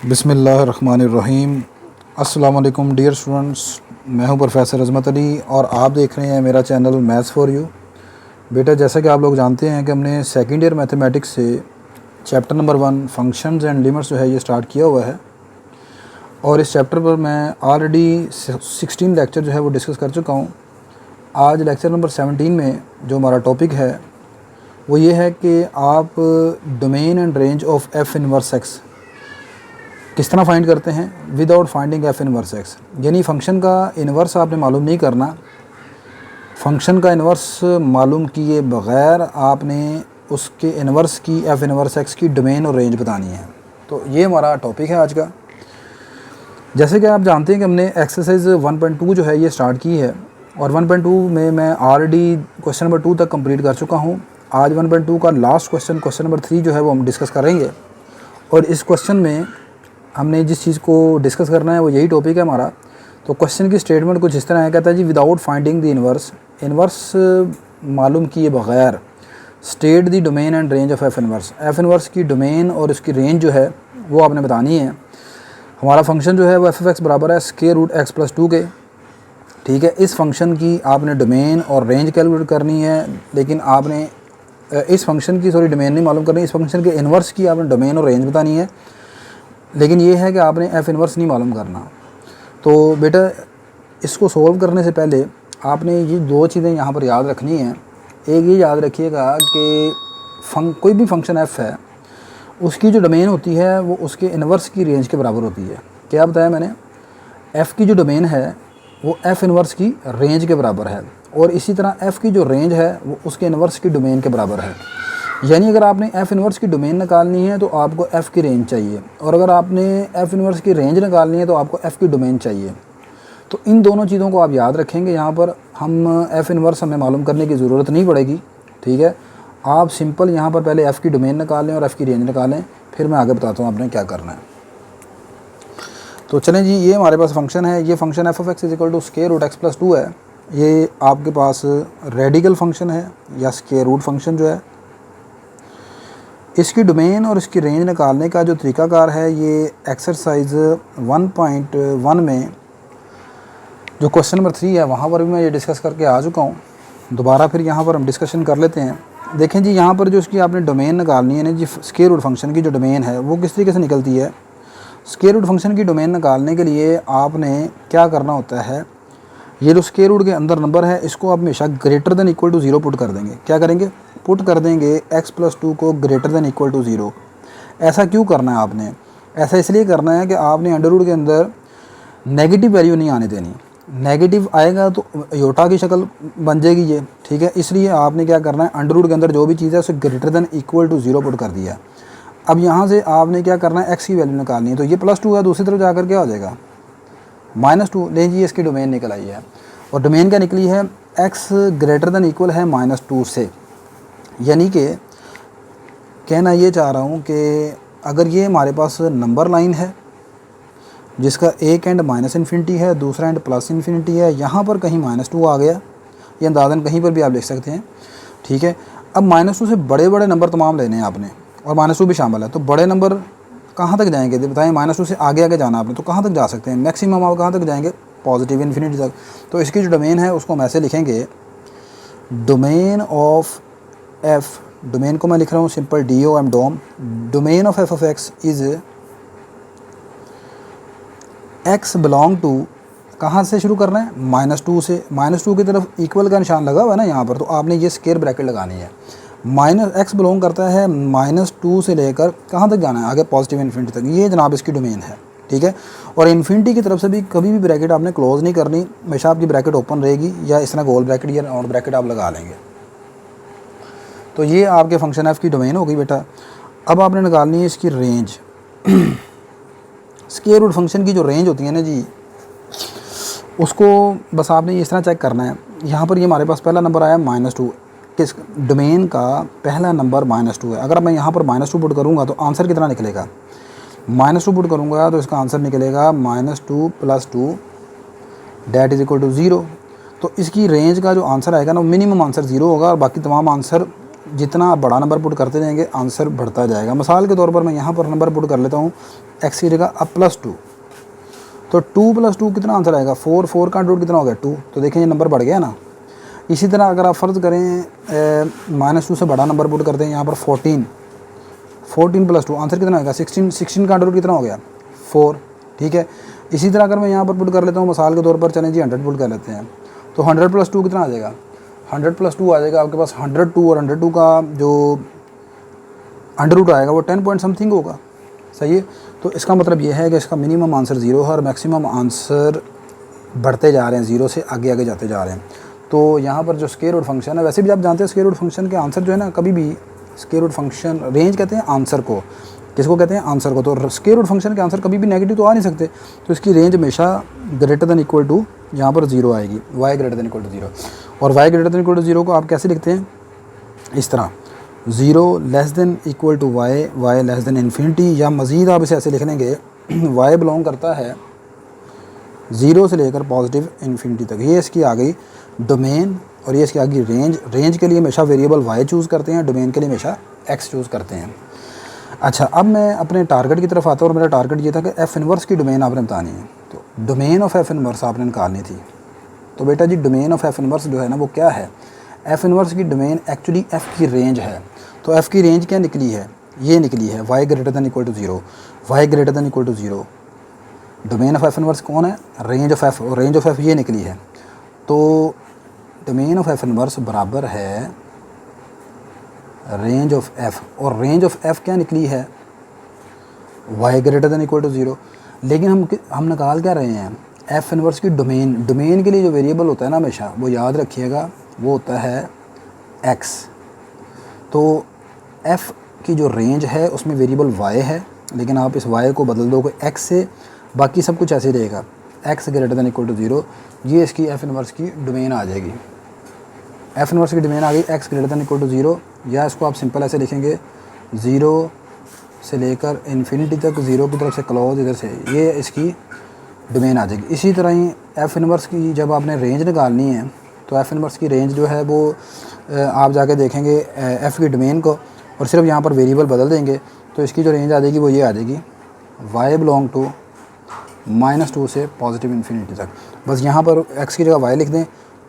बिस्मिल्लाहिर्रहमानिर्रहीम। अस्सलाम वालेकुम डियर स्टूडेंट्स, मैं हूं प्रोफेसर अज़मत अली और आप देख रहे हैं मेरा चैनल मैथ्स फॉर यू। बेटा, जैसा कि आप लोग जानते हैं कि हमने सेकेंड ईयर मैथमेटिक्स से chapter number 1 functions and limits जो है ये स्टार्ट किया हुआ है और इस चैप्टर पर मैं ऑलरेडी 16 लेक्चर जो है वो डिस्कस कर चुका हूँ। आज लेक्चर नंबर 17 में जो हमारा टॉपिक है वो ये है कि आप domain and range of F inverse x किस तरह फाइंड करते हैं without finding F inverse x. यानी फ़ंक्शन का इन्वर्स आपने मालूम नहीं करना, फ़ंक्शन का इन्वर्स मालूम किए बग़ैर आपने उसके इन्वर्स की एफ इनवर्स एक्स की डोमेन और रेंज बतानी है। तो ये हमारा टॉपिक है आज का। जैसे कि आप जानते हैं कि हमने एक्सरसाइज 1.2 जो है ये स्टार्ट की है और 1.2 में मैं ऑलरेडी क्वेश्चन नंबर 2 तक कंप्लीट कर चुका हूँ। आज 1.2 का लास्ट क्वेश्चन नंबर 3 जो है वो हम डिस्कस करेंगे और इस क्वेश्चन में हमने जिस चीज़ को डिस्कस करना है वो यही टॉपिक है हमारा। तो क्वेश्चन की स्टेटमेंट कुछ इस तरह है, कहता है जी विदाउट फाइंडिंग द इन्वर्स मालूम किए बग़ैर state the domain and range of F inverse की डोमेन और उसकी रेंज जो है वो आपने बतानी है। हमारा फंक्शन जो है वो एफ बराबर है स्क्वायर रूट एक्स प्लस 2 के। ठीक है, इस फंक्शन की आपने डोमेन और रेंज कैलकुलेट करनी है, लेकिन आपने इस फंक्शन की डोमेन नहीं मालूम करनी, इस फंक्शन के इन्वर्स की आपने डोमेन और रेंज बतानी है, लेकिन ये है कि आपने एफ इन्वर्स नहीं मालूम करना। तो बेटा, इसको सोल्व करने से पहले आपने ये दो चीज़ें यहाँ पर याद रखनी हैं। एक ये याद रखिएगा कि कोई भी फंक्शन एफ़ है उसकी जो डोमेन होती है वो उसके इन्वर्स की रेंज के बराबर होती है। क्या बताया मैंने? एफ़ की जो डोमेन है वो एफ़ इन्वर्स की रेंज के बराबर है और इसी तरह एफ़ की जो रेंज है वो उसके इन्वर्स की डोमेन के बराबर है। यानी अगर आपने एफ़ इन्वर्स की डोमेन निकालनी है तो आपको एफ़ की रेंज चाहिए और अगर आपने एफ़ इन्वर्स की रेंज निकालनी है तो आपको एफ़ की डोमेन चाहिए। तो इन दोनों चीज़ों को आप याद रखेंगे। यहाँ पर हम एफ़ इन्वर्स हमें मालूम करने की ज़रूरत नहीं पड़ेगी। ठीक है, आप सिंपल यहाँ पर पहले एफ़ की डोमेन निकाल लें और एफ़ की रेंज निकालें, फिर मैं आगे बताता हूँ आपने क्या करना है। तो चलें जी, ये हमारे पास फंक्शन है। ये function f of x is equal to square root x plus 2 है। ये आपके पास रेडिकल फंक्शन है या स्क्वायर रूट फंक्शन जो है। इसकी डोमेन और इसकी रेंज निकालने का जो तरीकाकार है ये एक्सरसाइज 1.1 में जो क्वेश्चन नंबर 3 है वहाँ पर भी मैं ये डिस्कस करके आ चुका हूँ। दोबारा फिर यहाँ पर हम डिस्कशन कर लेते हैं। देखें जी, यहाँ पर जो इसकी आपने डोमेन निकालनी है ना जी, स्क्वायर रूट फंक्शन की जो डोमेन है वो किस तरीके से निकलती है। स्क्वायर रूट फंक्शन की डोमेन निकालने के लिए आपने क्या करना होता है, ये जो स्क्वायर रूट के अंदर नंबर है इसको आप हमेशा greater than equal to 0 put कर देंगे। क्या करेंगे? पुट कर देंगे एक्स प्लस 2 को ग्रेटर देन इक्वल टू 0। ऐसा क्यों करना है आपने? ऐसा इसलिए करना है कि आपने अंडर रूट के अंदर नेगेटिव वैल्यू नहीं आने देनी। नेगेटिव आएगा तो योटा की शक्ल बन जाएगी ये। ठीक है, इसलिए आपने क्या करना है, अंडर रूट के अंदर जो भी चीज़ है उसे greater than equal to 0 put कर दिया। अब यहाँ से आपने क्या करना है, एक्स की वैल्यू निकालनी है। तो ये प्लस 2 है, दूसरी तरफ जाकर क्या हो जाएगा, -2। ले जी, इसकी डोमेन निकल आई है और डोमेन क्या निकली है, एक्स ग्रेटर देन इक्वल है -2 से। यानी कि कहना ये चाह रहा हूँ कि अगर ये हमारे पास नंबर लाइन है जिसका एक एंड -∞ है, दूसरा एंड +∞ है, यहाँ पर कहीं -2 आ गया, ये अंदाज़न कहीं पर भी आप लिख सकते हैं। ठीक है, अब -2 से बड़े बड़े नंबर तमाम लेने हैं आपने और -2 भी शामिल है। तो बड़े नंबर कहाँ तक जाएंगे बताएं? -2 से आगे आगे जाना आपने तो कहाँ तक जा सकते हैं? मैक्सिमम आप कहाँ तक जाएंगे? पॉजिटिव इन्फिनिटी तक। तो इसकी जो डोमेन है उसको हम ऐसे लिखेंगे, डोमेन ऑफ एफ, डोमेन को मैं लिख रहा हूँ simple DOM dom, domain of f of x is x belong to, कहाँ से शुरू करना है, -2 से। -2 की तरफ इक्वल का निशान लगा हुआ है ना यहाँ पर, तो आपने ये स्क्वायर ब्रैकेट लगानी है। एक्स बिलोंग करता है -2 से लेकर कहाँ तक जाना है, आगे पॉजिटिव इन्फिनिटी तक। ये जनाब इसकी डोमेन है। ठीक है, और इन्फिनिटी की तरफ से भी कभी भी ब्रैकेट आपने क्लोज नहीं करनी, हमेशा आपकी ब्रैकेट ओपन रहेगी या इस तरह गोल ब्रैकेट या राउंड ब्रैकेट आप लगा लेंगे। तो ये आपके फंक्शन एफ की डोमेन हो गई बेटा। अब आपने निकालनी है इसकी रेंज। स्क्वायर रूट फंक्शन की जो रेंज होती है ना जी, उसको बस आपने इस तरह चेक करना है। यहाँ पर ये हमारे पास पहला नंबर आया -2, किस डोमेन का पहला नंबर -2 है। अगर मैं यहाँ पर -2 पुट करूँगा तो आंसर कितना निकलेगा, -2 पुट करूँगा तो इसका आंसर निकलेगा -2 + 2 डैट इज़ इक्वल टू 0। तो इसकी रेंज का जो आंसर आएगा ना, मिनिमम आंसर 0 होगा और बाकी तमाम आंसर जितना आप बड़ा नंबर पुट करते जाएंगे आंसर बढ़ता जाएगा। मिसाल के तौर पर मैं यहाँ पर नंबर पुट कर लेता हूँ x की जगह अब +2, तो 2 + 2 कितना आंसर आएगा 4, 4 का रूट कितना हो गया 2, तो देखें ये नंबर बढ़ गया ना। इसी तरह अगर आप फ़र्ज़ करें -2 से बड़ा नंबर पुट करते हैं यहाँ पर 14, 14 + 2 आंसर कितना आएगा 16, 16 का रूट कितना हो गया 4, ठीक है। इसी तरह अगर मैं यहाँ पर पुट कर लेता हूँ मिसाल के तौर पर, चलें जी 100 पुट कर लेते हैं, तो 100 + 2 कितना आ जाएगा 100 + 2 आ जाएगा आपके पास 102, और 102 का जो अंडर रूट आएगा वो 10 पॉइंट समथिंग होगा, सही है। तो इसका मतलब ये है कि इसका मिनिमम आंसर 0 है और मैक्सिमम आंसर बढ़ते जा रहे हैं, 0 से आगे आगे जाते जा रहे हैं। तो यहाँ पर जो स्क्वायर रूट फंक्शन है, वैसे भी आप जानते हैं स्क्वायर रूट फंक्शन के आंसर जो है ना, कभी भी स्क्वायर रूट फंक्शन रेंज कहते हैं आंसर को, किसको कहते हैं आंसर को, तो स्क्वायर रूट फंक्शन के आंसर कभी भी नेगेटिव तो आ नहीं सकते, तो इसकी रेंज हमेशा ग्रेटर दैन इक्वल टू यहाँ पर 0 आएगी, y greater than equal to 0। और y greater than equal to 0 को आप कैसे लिखते हैं, इस तरह 0 less than equal to y less than infinity, या मज़ीद आप इसे ऐसे लिख लेंगे y बिलोंग करता है 0 से लेकर पॉजिटिव इन्फिनिटी तक। ये इसकी आ गई डोमेन और ये इसकी आ गई रेंज। रेंज के लिए हमेशा वेरिएबल y चूज़ करते हैं, डोमेन के लिए हमेशा x चूज़ करते हैं। अच्छा, अब मैं अपने टारगेट की तरफ आता हूँ और मेरा टारगेट ये था कि f इनवर्स की डोमेन आपने बतानी है, तो डोमेन ऑफ f इनवर्स आपने निकालनी थी। तो बेटा जी डोमेन ऑफ f इनवर्स जो है ना वो क्या है, f इनवर्स की डोमेन एक्चुअली f की रेंज है। तो f की रेंज क्या निकली है, ये निकली है y greater than equal to 0, y greater than equal to 0। Domain of f inverse कौन है, रेंज ऑफ f, और रेंज ऑफ f ये निकली है। तो डोमेन ऑफ f इनवर्स बराबर है रेंज ऑफ f, और रेंज ऑफ f क्या निकली है y greater than equal to 0। लेकिन हम निकाल क्या रहे हैं f इनवर्स की डोमेन। डोमेन के लिए जो वेरिएबल होता है ना हमेशा, वो याद रखिएगा, वो होता है x। तो f की जो रेंज है उसमें वेरिएबल y है, लेकिन आप इस y को बदल दोगे x से, बाकी सब कुछ ऐसे ही रहेगा, x greater than equal to 0। ये इसकी f इनवर्स की डोमेन आ जाएगी। f इनवर्स की डोमेन आ गई x greater than equal to 0, या इसको आप सिंपल ऐसे लिखेंगे 0 से लेकर इन्फिनिटी तक, 0 की तरफ से क्लोज इधर से, ये इसकी डोमेन आ जाएगी। इसी तरह ही f इनवर्स की जब आपने रेंज निकालनी है, तो f इनवर्स की रेंज जो है वो आप जाके देखेंगे f की डोमेन को, और सिर्फ यहाँ पर वेरिएबल बदल देंगे, तो इसकी जो रेंज आ जाएगी वो ये आ जाएगी y बिलोंग टू -2 से पॉजिटिव इन्फिनिटी तक। बस यहाँ पर x की जगह y लिख दें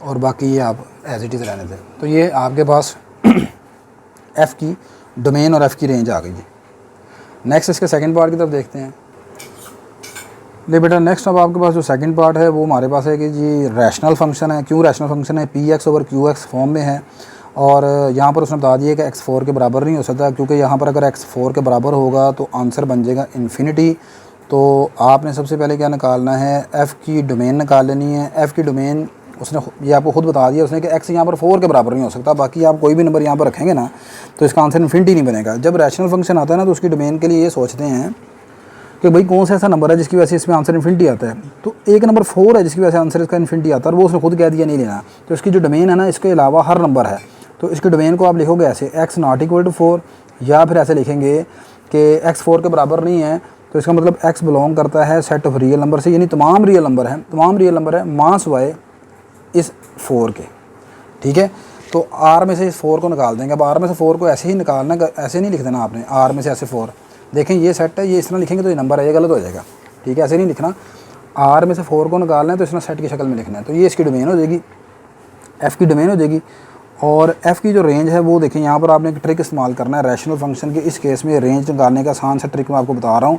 और बाकी ये आप एज इट इज़ रहने दें। तो ये आपके पास f की डोमेन और f की रेंज आ गई है। नेक्स्ट इसके सेकंड पार्ट की तरफ देखते हैं। ले बेटा नेक्स्ट अब आपके पास जो सेकंड पार्ट है वो हमारे पास है कि जी रैशनल फंक्शन है। क्यों रैशनल फंक्शन है, px/qx फॉर्म में है, और यहाँ पर उसने बता दिया कि x 4 के बराबर नहीं हो सकता, क्योंकि यहाँ पर अगर x 4 के बराबर होगा तो आंसर बन जाएगा इन्फिनिटी। तो आपने सबसे पहले क्या निकालना है, f की डोमेन निकाल लेनी है। f की डोमेन उसने ये आपको खुद बता दिया उसने कि x यहाँ पर 4 के बराबर नहीं हो सकता, बाकी आप कोई भी नंबर यहाँ पर रखेंगे ना तो इसका आंसर इन्फिनिटी नहीं बनेगा। जब रैशनल फंक्शन आता है ना तो उसकी डोमेन के लिए ये सोचते हैं कि भाई कौन सा ऐसा नंबर है जिसकी वजह से इसमें आंसर इन्फिनिटी आता है। तो एक नंबर 4 है जिसकी वजह से आंसर इसका इन्फिनिटी आता है, और वो उसने खुद कह दिया नहीं लेना। तो इसकी जो डोमेन है ना, इसके अलावा हर नंबर है, तो इसकी डोमेन को आप लिखोगे ऐसे x नॉट इक्वल टू 4, या फिर ऐसे लिखेंगे कि x 4 के बराबर नहीं है, तो इसका मतलब x बिलोंग करता है सेट ऑफ रियल नंबर से, यानी तमाम रियल नंबर हैं, तमाम रियल नंबर है मास y इस 4 के, ठीक है। तो r में से इस 4 को निकाल देंगे। अब r में से 4 को ऐसे ही निकालना, ऐसे नहीं लिख देना आपने, r में से ऐसे 4, देखें ये सेट है, ये इस तरह लिखेंगे तो ये नंबर है, ये गलत हो जाएगा, ठीक है। ऐसे नहीं लिखना, r में से 4 को निकालना है तो इसमें सेट की शक्ल में लिखना है। तो ये इसकी डोमेन हो जाएगी, f की डोमेन हो जाएगी। और f की जो रेंज है वो देखें, यहाँ पर आपने एक ट्रिक इस्तेमाल करना है रैशनल फंक्शन के। इस केस में रेंज निकालने का आसान सा ट्रिक मैं आपको बता रहा हूँ।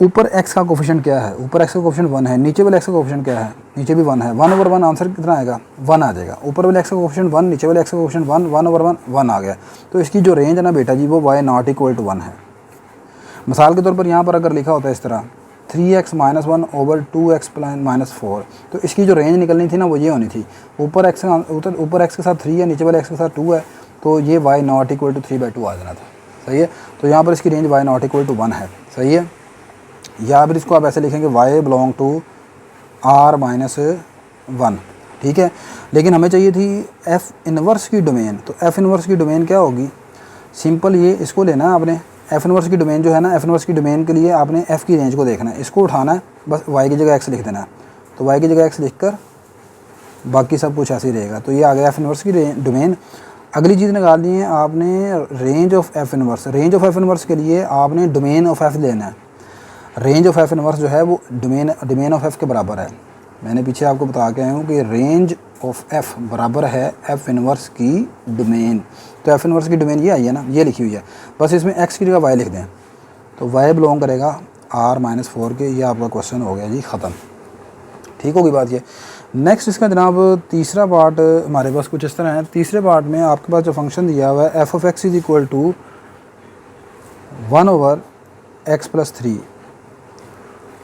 ऊपर x का कोफिशिएंट क्या है, ऊपर x का कोफिशिएंट 1 है, नीचे वाले x का कोफिशिएंट क्या है, नीचे भी 1 है। 1/1 आंसर कितना आएगा, 1 आ जाएगा। ऊपर वाले x का कोफिशिएंट 1, नीचे वाले x का कोफिशिएंट 1, 1/1 1 आ गया। तो इसकी जो रेंज है ना बेटा जी वो y नॉट इक्वल टू 1 है। मिसाल के तौर पर यहाँ पर अगर लिखा होता है इस तरह 3x - 1 ओवर 2x - 4, तो इसकी जो रेंज निकलनी थी ना वो ये होनी थी, ऊपर x के साथ 3 है, नीचे वाले x के साथ 2 है, तो ये y नॉट इक्वल टू 3/2 आ जाना था, सही है। तो यहाँ पर इसकी range y not equal to 1 है, सही है। या फिर इसको आप ऐसे लिखेंगे y बिलोंग टू r - 1, ठीक है। लेकिन हमें चाहिए थी f इनवर्स की डोमेन, तो f इनवर्स की डोमेन क्या होगी, सिंपल ये इसको लेना है आपने। f इनवर्स की डोमेन जो है ना, f इनवर्स की डोमेन के लिए आपने f की रेंज को देखना है, इसको उठाना है, बस y की जगह x लिख देना है। तो y की जगह x लिख कर बाकी सब कुछ ऐसे ही रहेगा। तो ये आ गया f इनवर्स की डोमेन। अगली चीज़ निकालनी है आपने range of F inverse. Range of F inverse के लिए आपने डोमेन ऑफ एफ लेना है। रेंज ऑफ एफ इनवर्स जो है वो डोमेन ऑफ एफ के बराबर है। मैंने पीछे आपको बता के आया हूँ कि रेंज ऑफ एफ बराबर है एफ इनवर्स की डोमेन। तो एफ इनवर्स की डोमेन ये आई है ना, ये लिखी हुई है। बस इसमें एक्स की जगह वाई लिख दें, तो वाई बिलोंग करेगा R-4 के। ये आपका क्वेश्चन हो गया जी ख़त्म। ठीक होगी बात ये। नेक्स्ट इसका जनाब तीसरा पार्ट हमारे पास कुछ इस तरह है। तीसरे पार्ट में आपके पास जो फंक्शन दिया हुआ है f(x) is equal to 1/x+3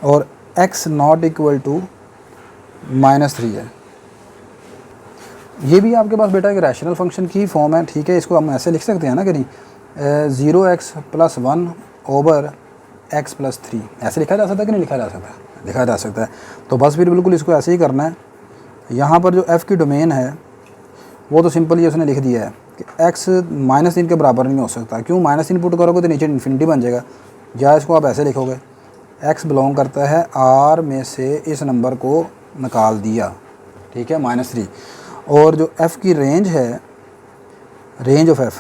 और x नॉट इक्वल टू -3 है। ये भी आपके पास बेटा एक रैशनल फंक्शन की फॉर्म है। ठीक है, इसको हम ऐसे लिख सकते हैं ना कि नहीं, 0x+1/x+3 ऐसे लिखा जा सकता है कि नहीं लिखा जा सकता? लिखा जा सकता है। तो बस फिर बिल्कुल इसको ऐसे ही करना है। यहाँ पर जो f की डोमेन है वो तो सिंपल ही उसने लिख दिया है कि x -3 के बराबर नहीं हो सकता। क्यों? -3 पुट करोगे तो नीचे इन्फिनिटी बन जाएगा। या इसको आप ऐसे लिखोगे, x बिलोंग करता है R में से इस नंबर को निकाल दिया, ठीक है, -3। और जो f की रेंज है, रेंज ऑफ f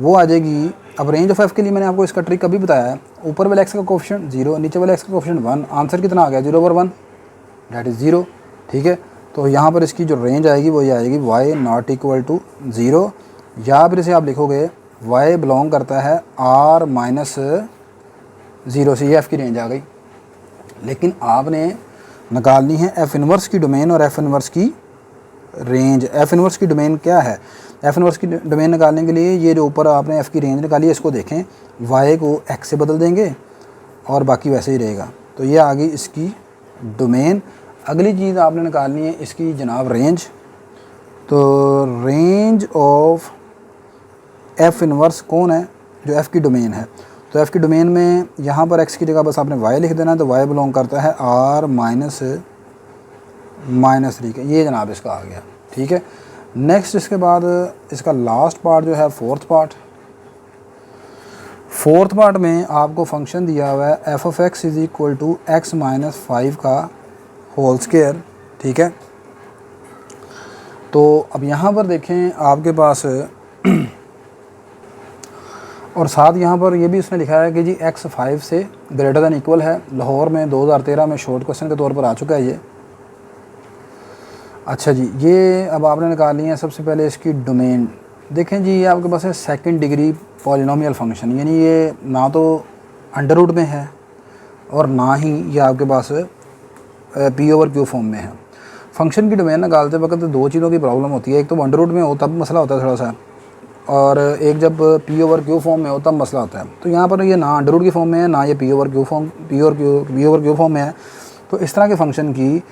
वो आ जाएगी। अब रेंज ऑफ f के लिए मैंने आपको इसका ट्रिक अभी बताया है। ऊपर वाले x का कोफिशिएंट 0, नीचे वाले x का कोफिशिएंट 1। आंसर कितना आ गया? 0/1, दैट इज़ 0। ठीक है, तो यहाँ पर इसकी जो रेंज आएगी वो ये आएगी y नॉट इक्वल टू 0, या फिर इसे आप लिखोगे y बिलोंग करता है R-0 से। ये f की रेंज आ गई। लेकिन आपने निकालनी है f इनवर्स की डोमेन और f इनवर्स की रेंज। f इनवर्स की डोमेन क्या है? f इनवर्स की डोमेन निकालने के लिए ये जो ऊपर आपने f की रेंज निकाली है, इसको देखें, y को x से बदल देंगे और बाकी वैसे ही रहेगा। तो ये आ गई इसकी डोमेन। अगली चीज़ आपने निकालनी है इसकी जनाब रेंज। तो रेंज ऑफ f इनवर्स कौन है? जो f की डोमेन है। तो f की डोमेन में यहाँ पर x की जगह बस आपने y लिख देना, तो y बिलोंग करता है R-3 के। ये जनाब इसका आ गया। ठीक है, नेक्स्ट इसके बाद इसका लास्ट पार्ट जो है फोर्थ पार्ट। फोर्थ पार्ट में आपको फंक्शन दिया हुआ है f(x) is equal to x - 5 का होल स्क्वायर। ठीक है, तो अब यहाँ पर देखें आपके पास और साथ यहाँ पर ये भी उसने लिखा है कि जी x 5 से ग्रेटर दैन इक्वल है। लाहौर में 2013 में शॉर्ट क्वेश्चन के तौर पर आ चुका है ये। अच्छा जी, ये अब आपने निकालनी है सबसे पहले इसकी डोमेन। देखें जी, ये आपके पास है सेकंड डिग्री पॉलिनोमियल फंक्शन, यानी ये ना तो अंडर रूट में है और ना ही ये आपके पास p/q फॉर्म में है। फंक्शन की डोमेन निकालते वक्त दो चीज़ों की प्रॉब्लम होती है। एक तो अंडर रूट में हो तब मसला होता है थोड़ा सा, और एक जब p/q फॉर्म में हो तब मसला होता है। तो यहाँ पर ये ना अंडर रूट की फॉर्म में है, ना ये p/q फॉर्म में है। तो इस तरह के फंक्शन की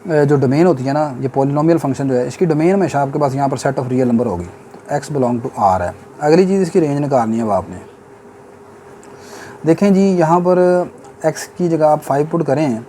जो डोमेन होती है ना, ये पॉलिनोमियल फंक्शन जो है, इसकी डोमेन हमेशा आपके पास यहाँ पर सेट ऑफ रियल नंबर होगी। तो x बिलोंग टू R है। अगली चीज़ इसकी रेंज निकालनी है। अब आपने देखें जी, यहाँ पर x की जगह आप 5 पुट करें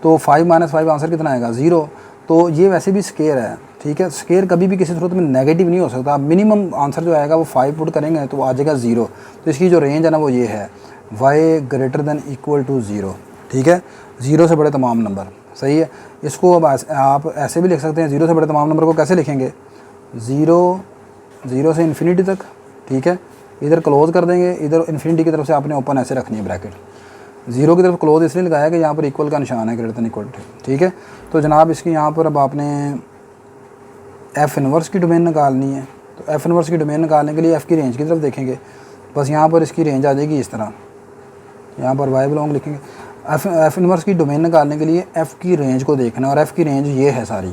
तो 5 - 5 आंसर कितना आएगा? 0। तो ये वैसे भी स्केयर है। ठीक है, स्केयर कभी भी किसी सूरत में नेगेटिव नहीं हो सकता। मिनिमम आंसर जो आएगा वो 5 पुट करेंगे तो आ जाएगा 0। तो इसकी जो रेंज है ना वो ये है y greater than equal to 0। ठीक है, 0 से बड़े तमाम नंबर। सही है, इसको अब आप ऐसे भी लिख सकते हैं। 0 से बड़े तमाम नंबर को कैसे लिखेंगे? 0 से इन्फिनिटी तक। ठीक है, इधर क्लोज़ कर देंगे, इधर इन्फिनिटी की तरफ से आपने ओपन ऐसे रखनी है ब्रैकेट। 0 की तरफ क्लोज इसलिए लगाया कि यहाँ पर इक्वल का निशान है, ग्रेटर देन इक्वल टू। ठीक है, तो जनाब इसकी यहाँ पर अब आपने f इनवर्स की डोमेन निकालनी है। तो f इनवर्स की डोमेन निकालने के लिए f की रेंज की तरफ देखेंगे। बस यहाँ पर इसकी रेंज आ जाएगी इस तरह, यहाँ पर y बिलोंग लिखेंगे। f इनवर्स की डोमेन निकालने के लिए f की रेंज को देखना है, और f की रेंज ये है सारी।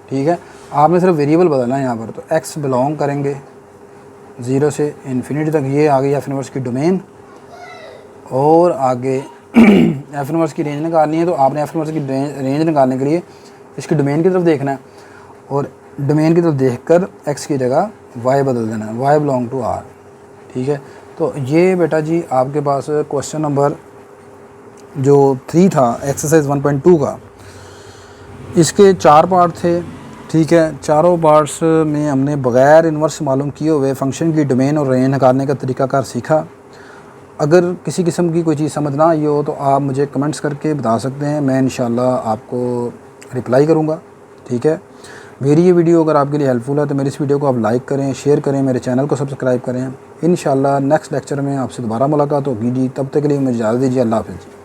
ठीक है, आपने सिर्फ वेरिएबल बदलना है यहाँ पर। तो x बिलोंग करेंगे 0 से इन्फिनिटी तक। ये आ गई f इनवर्स की डोमेन। और आगे f इनवर्स की रेंज निकालनी है। तो आपने f इनवर्स की रेंज निकालने के लिए इसकी डोमेन की तरफ देखना है, और डोमेन की तरफ देखकर x की जगह y बदल देना है, y बिलोंग टू R। ठीक है, तो ये बेटा जी आपके पास क्वेश्चन नंबर जो 3 था एक्सरसाइज 1.2 का, इसके 4 पार्ट थे। ठीक है, चारों पार्ट्स में हमने बग़ैर इन्वर्स मालूम किए हुए फंक्शन की डोमेन और रेंज निकालने का तरीकाकार सीखा। अगर किसी किस्म की कोई चीज़ समझ ना आई हो तो आप मुझे कमेंट्स करके बता सकते हैं, मैं इंशाल्लाह आपको रिप्लाई करूँगा। ठीक है, मेरी ये वीडियो अगर आपके लिए हेल्पफुल है तो मेरी इस वीडियो को आप लाइक करें, शेयर करें, मेरे चैनल को सब्सक्राइब करें। इंशाल्लाह नेक्स्ट लेक्चर में आपसे दोबारा मुलाकात होगी जी। तब तक के लिए मुझे इजाज़त दीजिए। अल्लाह हाफ़िज़।